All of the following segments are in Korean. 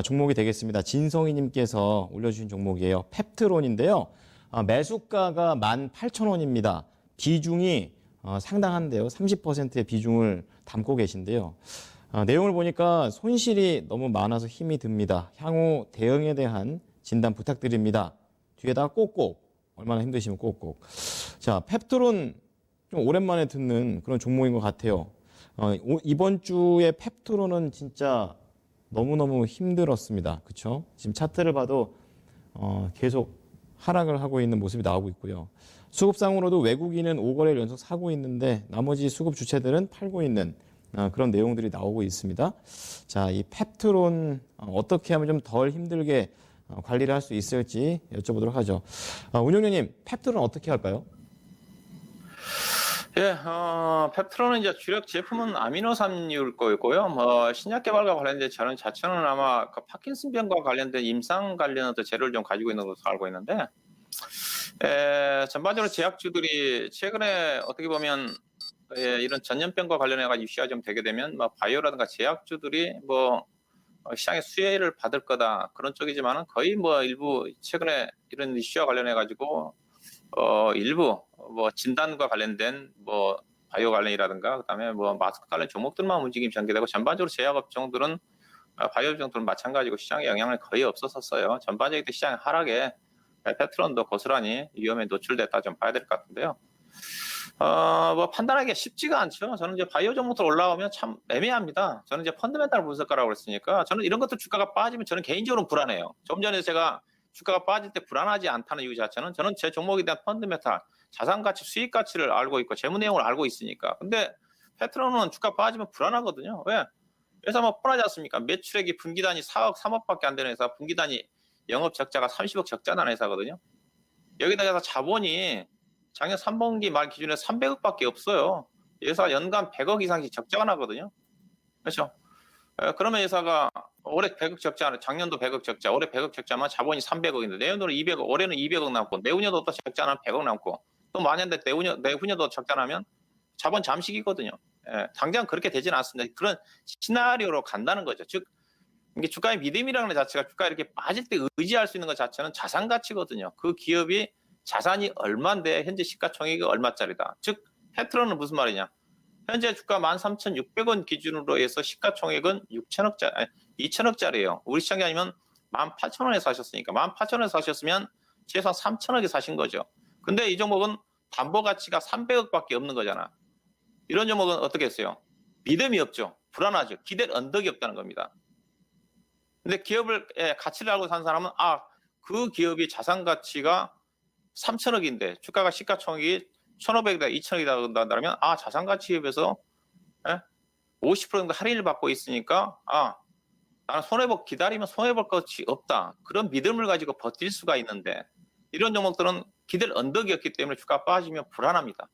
종목이 되겠습니다. 진성희님께서 올려주신 종목이에요. 펩트론인데요. 매수가가 18,000원입니다. 비중이 상당한데요. 30%의 비중을 담고 계신데요. 내용을 보니까 손실이 너무 많아서 힘이 듭니다. 향후 대응에 대한 진단 부탁드립니다. 뒤에다가 꼭꼭, 얼마나 힘드시면 꼭꼭. 자, 펩트론 좀 오랜만에 듣는 그런 종목인 것 같아요. 이번 주에 펩트론은 진짜 너무너무 힘들었습니다. 그렇죠? 지금 차트를 봐도 계속 하락을 하고 있는 모습이 나오고 있고요. 수급상으로도 외국인은 5거래를 연속 사고 있는데 나머지 수급 주체들은 팔고 있는 그런 내용들이 나오고 있습니다. 자, 이 펩트론 어떻게 하면 좀 덜 힘들게 관리를 할 수 있을지 여쭤보도록 하죠. 운영위원님, 펩트론 어떻게 할까요? 예, 펩트론은 이제 주력 제품은 아미노산유일 거고요. 신약 개발과 관련된 저는 자체는 아마 그 파킨슨병과 관련된 임상 관련 어떤 재료를 좀 가지고 있는 것으로 알고 있는데, 전반적으로 제약주들이 최근에 어떻게 보면 이런 전염병과 관련해가지고 이슈가 좀 되게 되면 바이오라든가 제약주들이 시장의 수혜를 받을 거다 그런 쪽이지만은 거의 일부 최근에 이런 이슈와 관련해가지고 일부 진단과 관련된 바이오 관련이라든가 그다음에 마스크 관련 종목들만 움직임이 전개되고 전반적으로 제약 업종들은 바이오 업종들은 마찬가지고 시장에 영향을 거의 없었었어요. 전반적인 시장의 하락에 펩트론도 고스란히 위험에 노출됐다 좀 봐야 될 것 같은데요. 판단하기가 쉽지가 않죠. 저는 이제 바이오 종목들 올라오면 참 애매합니다. 저는 이제 펀드멘탈 분석가라고 그랬으니까 저는 이런 것들 주가가 빠지면 저는 개인적으로 불안해요. 좀 전에 제가 주가가 빠질 때 불안하지 않다는 이유 자체는 저는 제 종목에 대한 펀드멘탈, 자산가치, 수익가치를 알고 있고 재무 내용을 알고 있으니까. 근데 펩트론은 주가 빠지면 불안하거든요. 왜? 회사 뻔하지 않습니까? 매출액이 분기 단위 4억, 3억밖에 안 되는 회사, 분기 단위 영업 적자가 30억 적자 나는 회사거든요. 여기다가 자본이 작년 3분기 말 기준에 300억밖에 없어요. 회사가 연간 100억 이상씩 적자가 나거든요. 그렇죠? 그러면 회사가 올해 100억 적자, 작년도 100억 적자, 올해 100억 적자면 자본이 300억인데 내년도는 200억, 올해는 200억 남고 내후년도 또 적자 나면 100억 남고 또 만약에 내후년도 적자 나면 자본 잠식이거든요. 당장 그렇게 되지는 않습니다. 그런 시나리오로 간다는 거죠. 즉 이게 주가의 믿음이라는 것 자체가 주가 이렇게 빠질 때 의지할 수 있는 것 자체는 자산 가치거든요. 그 기업이 자산이 얼마인데 현재 시가총액이 얼마짜리다. 즉 펩트론은 무슨 말이냐? 현재 주가 13,600원 기준으로 해서 시가총액은 2천억짜리예요. 우리 시장이 아니면 18,000원에 사셨으니까 18,000원에 사셨으면 최소한 3천억에 사신 거죠. 근데 이 종목은 담보 가치가 300억밖에 없는 거잖아. 이런 종목은 어떻게 했어요? 믿음이 없죠. 불안하죠. 기댈 언덕이 없다는 겁니다. 근데 기업을 가치를 알고 산 사람은 그 기업이 자산 가치가 3천억인데 주가가 시가총액이 1,500이다, 2천억이다 그런다면 자산 가치에 비해서 50% 정도 할인을 받고 있으니까 나는 기다리면 손해볼 것이 없다. 그런 믿음을 가지고 버틸 수가 있는데 이런 종목들은 기댈 언덕이 없기 때문에 주가 빠지면 불안합니다.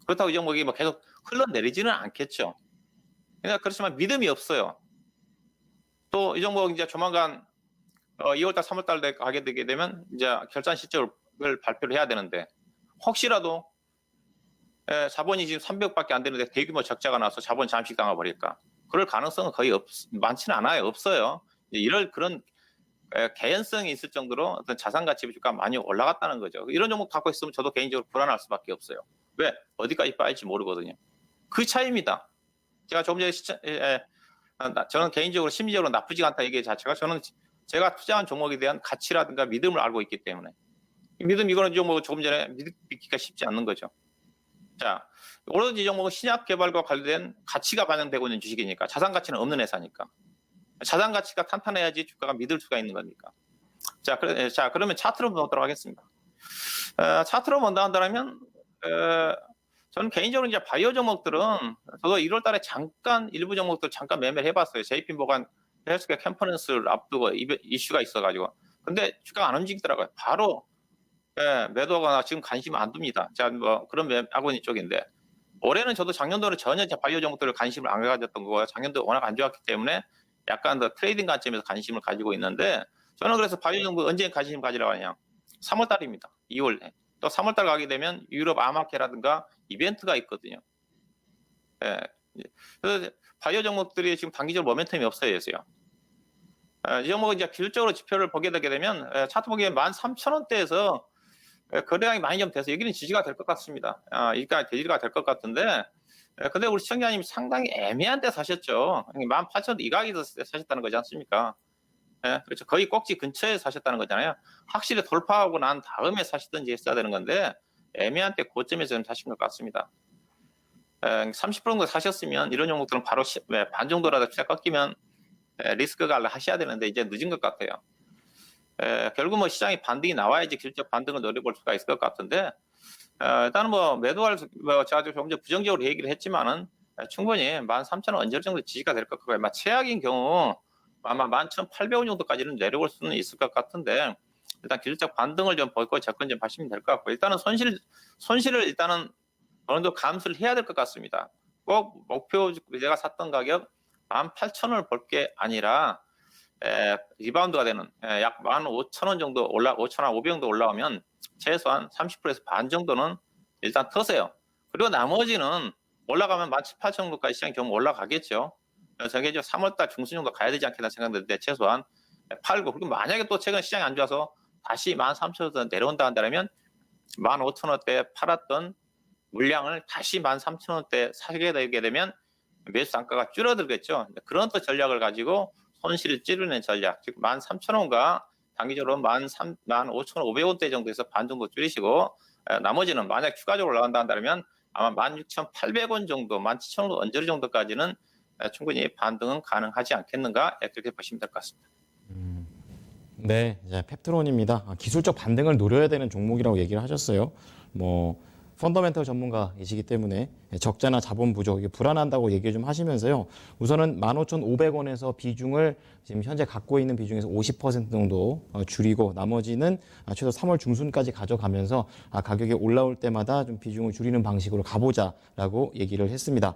그렇다고 이 종목이 계속 흘러내리지는 않겠죠. 그러니까 그렇지만 믿음이 없어요. 또 이 종목 이제 조만간 2월달, 3월달 가게 되게 되면 이제 결산 실적을 발표를 해야 되는데 혹시라도 자본이 지금 300밖에 안 되는데 대규모 적자가 나서 자본 잠식 당해 버릴까? 그럴 가능성은 거의 많지는 않아요. 없어요. 이럴 그런 개연성이 있을 정도로 어떤 자산 가치 주가가 많이 올라갔다는 거죠. 이런 종목 갖고 있으면 저도 개인적으로 불안할 수밖에 없어요. 왜? 어디까지 빠질지 모르거든요. 그 차이입니다. 제가 조금 전에 저는 개인적으로 심리적으로 나쁘지 않다 얘기 자체가 저는 제가 투자한 종목에 대한 가치라든가 믿음을 알고 있기 때문에 이거는 조금 전에 믿기가 쉽지 않는 거죠. 자, 오로지 이 종목은 신약 개발과 관련된 가치가 반영되고 있는 주식이니까 자산 가치는 없는 회사니까 자산 가치가 탄탄해야지 주가가 믿을 수가 있는 거니까. 자, 그러면 차트로 보도록 하겠습니다. 차트로 본다 한다면 저는 개인적으로 이제 바이오 종목들은 저도 1월달에 잠깐 일부 종목들 잠깐 매매를 해봤어요. JP모간 헬스케어 컨퍼런스를 앞두고 이슈가 있어가지고. 근데 주가가 안 움직이더라고요. 바로 매도하거나 지금 관심 안 둡니다. 자, 그런 아고니 쪽인데 올해는 저도 작년도는 전혀 바이오 종목들을 관심을 안 가졌던 거고요. 작년도 워낙 안 좋았기 때문에 약간 더 트레이딩 관점에서 관심을 가지고 있는데 저는 그래서 바이오 종목 언제 관심 가지라고 하냐? 3월달입니다. 2월에. 또 3월달 가게 되면 유럽 아마케라든가 이벤트가 있거든요. 그래서 바이오 종목들이 지금 단기적으로 모멘텀이 없어요. 이 종목 이제 기술적으로 지표를 보게 되게 되면 차트 보기에 13,000원대에서 거래량이 많이 좀 돼서 여기는 지지가 될 것 같습니다. 여기까지 지지가 될 것 같은데, 근데 우리 시청자님 상당히 애매한 데 사셨죠. 18,000원 이각에서 사셨다는 거지 않습니까? 예, 그렇죠. 거의 꼭지 근처에 사셨다는 거잖아요. 확실히 돌파하고 난 다음에 사시든지 했어야 되는 건데, 애매한 때 고점에서 좀 사신 것 같습니다. 30% 정도 사셨으면 이런 종목들은 바로 반 정도라도 시작 꺾이면 리스크 관리 하셔야 되는데 이제 늦은 것 같아요. 결국 뭐 시장이 반등이 나와야지 기술적 반등을 노려볼 수가 있을 것 같은데, 일단은 뭐 매도할 제가 좀 더 부정적으로 얘기를 했지만은 충분히 13,000원 언저리 정도 지지가 될 것 같고요. 최악인 경우 아마 11,800원 정도까지는 내려올 수는 있을 것 같은데, 일단 기술적 반등을 좀 보고 접근 좀 하시면 될 것 같고, 일단은 손실을 일단은 어느 정도 감수를 해야 될 것 같습니다. 꼭 목표 내가 샀던 가격 18,000원을 볼 게 아니라 리바운드가 되는 약 15,000원 정도 5,500원 정도 올라오면 최소한 30%에서 반 정도는 일단 터세요. 그리고 나머지는 올라가면 18,000원 정도까지 시장이 좀 올라가겠죠. 저게 이제 3월달 중순 정도 가야 되지 않겠나 생각되는데 최소한 팔고, 그리고 만약에 또 최근 시장이 안 좋아서 다시 13,000원 내려온다 한다면 15,000원대 팔았던 물량을 다시 13,000원대 사게 되게 되면 매수 단가가 줄어들겠죠. 그런 또 전략을 가지고 손실을 찌르는 전략, 즉 13,000원과 단기적으로 15,500원대 정도에서 반 정도 줄이시고, 나머지는 만약 추가적으로 올라간다 한다면 아마 16,800원 정도, 17,000원 언저리 정도까지는 충분히 반등은 가능하지 않겠는가, 그렇게 보시면 될 것 같습니다. 네, 이제 펩트론입니다. 기술적 반등을 노려야 되는 종목이라고 얘기를 하셨어요. 뭐 펀더멘털 전문가이시기 때문에 적자나 자본 부족, 이게 불안한다고 얘기 좀 하시면서요. 우선은 15,500원에서 비중을 지금 현재 갖고 있는 비중에서 50% 정도 줄이고, 나머지는 최소 3월 중순까지 가져가면서 가격이 올라올 때마다 좀 비중을 줄이는 방식으로 가보자라고 얘기를 했습니다.